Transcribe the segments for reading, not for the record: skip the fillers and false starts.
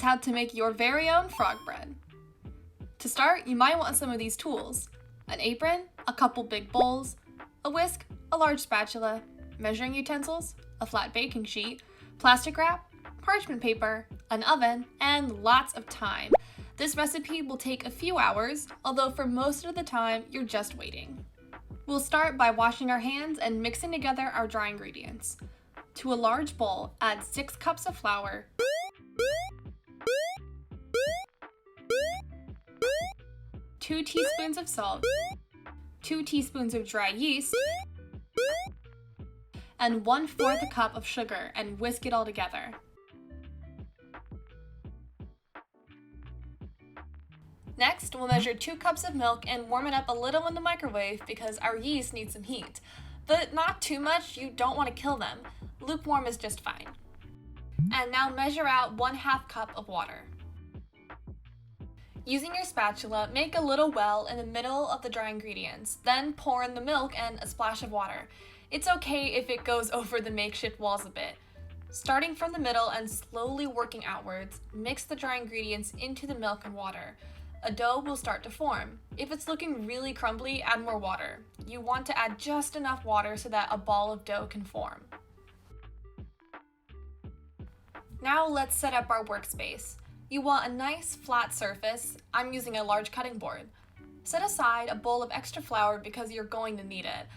is how to make your very own frog bread. To start, you might want some of these tools: an apron, a couple big bowls, a whisk, a large spatula, measuring utensils, a flat baking sheet, plastic wrap, parchment paper, an oven, and lots of time. This recipe will take a few hours, although for most of the time, you're just waiting. We'll start by washing our hands and mixing together our dry ingredients. To a large bowl, add 6 cups of flour, 2 teaspoons of salt, 2 teaspoons of dry yeast, and 1/4 cup of sugar, and whisk it all together. Next, we'll measure 2 cups of milk and warm it up a little in the microwave because our yeast needs some heat. But not too much, you don't want to kill them. Lukewarm is just fine. And now measure out 1/2 cup of water. Using your spatula, make a little well in the middle of the dry ingredients, then pour in the milk and a splash of water. It's okay if it goes over the makeshift walls a bit. Starting from the middle and slowly working outwards, mix the dry ingredients into the milk and water. A dough will start to form. If it's looking really crumbly, add more water. You want to add just enough water so that a ball of dough can form. Now let's set up our workspace. You want a nice flat surface. I'm using a large cutting board. Set aside a bowl of extra flour because you're going to need it.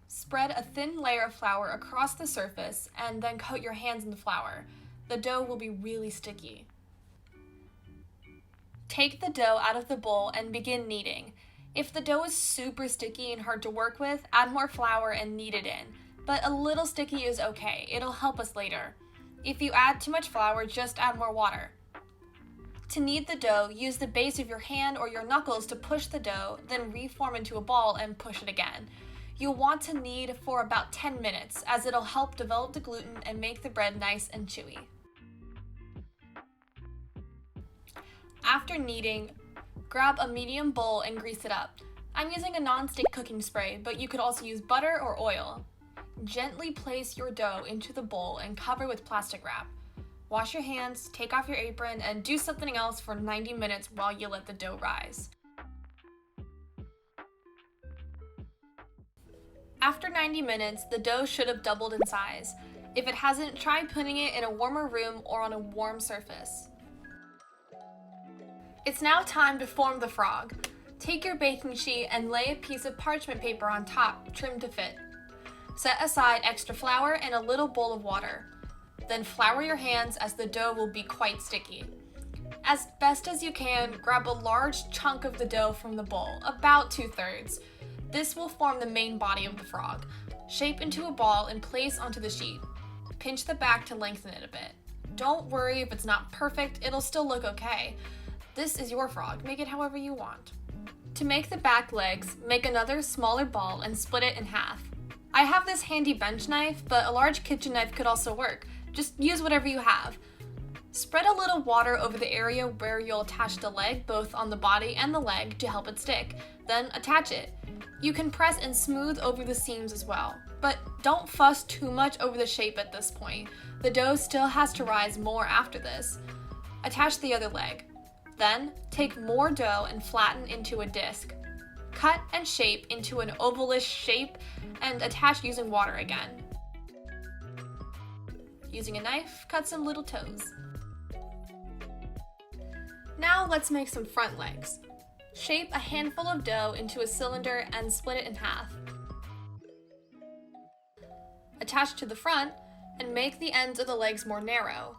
Spread a thin layer of flour across the surface and then coat your hands in the flour. The dough will be really sticky. Take the dough out of the bowl and begin kneading. If the dough is super sticky and hard to work with, add more flour and knead it in. But a little sticky is okay, it'll help us later. If you add too much flour, just add more water. To knead the dough, use the base of your hand or your knuckles to push the dough, then reform into a ball and push it again. You'll want to knead for about 10 minutes, as it'll help develop the gluten and make the bread nice and chewy. After kneading, grab a medium bowl and grease it up. I'm using a non-stick cooking spray, but you could also use butter or oil. Gently place your dough into the bowl and cover with plastic wrap. Wash your hands, take off your apron, and do something else for 90 minutes while you let the dough rise. After 90 minutes, the dough should have doubled in size. If it hasn't, try putting it in a warmer room or on a warm surface. It's now time to form the frog. Take your baking sheet and lay a piece of parchment paper on top, trimmed to fit. Set aside extra flour and a little bowl of water. Then flour your hands as the dough will be quite sticky. As best as you can, grab a large chunk of the dough from the bowl, about 2/3. This will form the main body of the frog. Shape into a ball and place onto the sheet. Pinch the back to lengthen it a bit. Don't worry if it's not perfect, it'll still look okay. This is your frog, make it however you want. To make the back legs, make another smaller ball and split it in half. I have this handy bench knife, but a large kitchen knife could also work. Just use whatever you have. Spread a little water over the area where you'll attach the leg, both on the body and the leg, to help it stick. Then attach it. You can press and smooth over the seams as well, but don't fuss too much over the shape at this point. The dough still has to rise more after this. Attach the other leg. Then, take more dough and flatten into a disc. Cut and shape into an ovalish shape and attach using water again. Using a knife, cut some little toes. Now let's make some front legs. Shape a handful of dough into a cylinder and split it in half. Attach to the front and make the ends of the legs more narrow.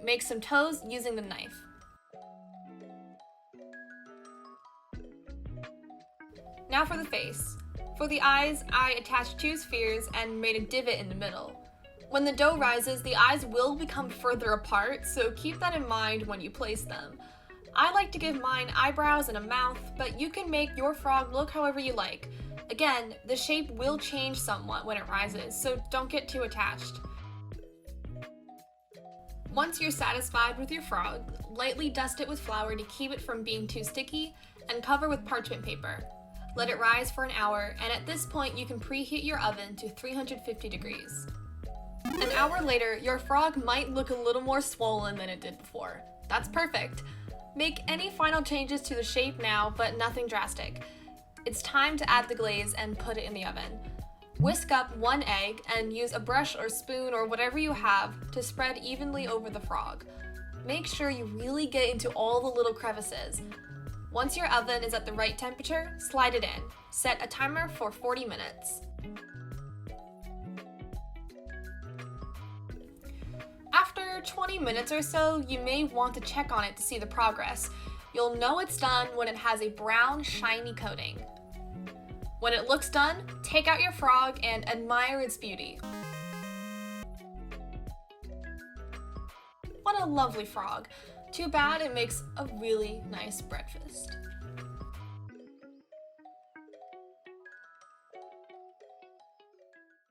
Make some toes using the knife. Now for the face. For the eyes, I attached 2 spheres and made a divot in the middle. When the dough rises, the eyes will become further apart, so keep that in mind when you place them. I like to give mine eyebrows and a mouth, but you can make your frog look however you like. Again, the shape will change somewhat when it rises, so don't get too attached. Once you're satisfied with your frog, lightly dust it with flour to keep it from being too sticky, and cover with parchment paper. Let it rise for an hour, and at this point you can preheat your oven to 350 degrees. An hour later, your frog might look a little more swollen than it did before. That's perfect. Make any final changes to the shape now, but nothing drastic. It's time to add the glaze and put it in the oven. Whisk up 1 egg and use a brush or spoon or whatever you have to spread evenly over the frog. Make sure you really get into all the little crevices. Once your oven is at the right temperature, slide it in. Set a timer for 40 minutes. After 20 minutes or so, you may want to check on it to see the progress. You'll know it's done when it has a brown, shiny coating. When it looks done, take out your frog and admire its beauty. What a lovely frog. Too bad it makes a really nice breakfast.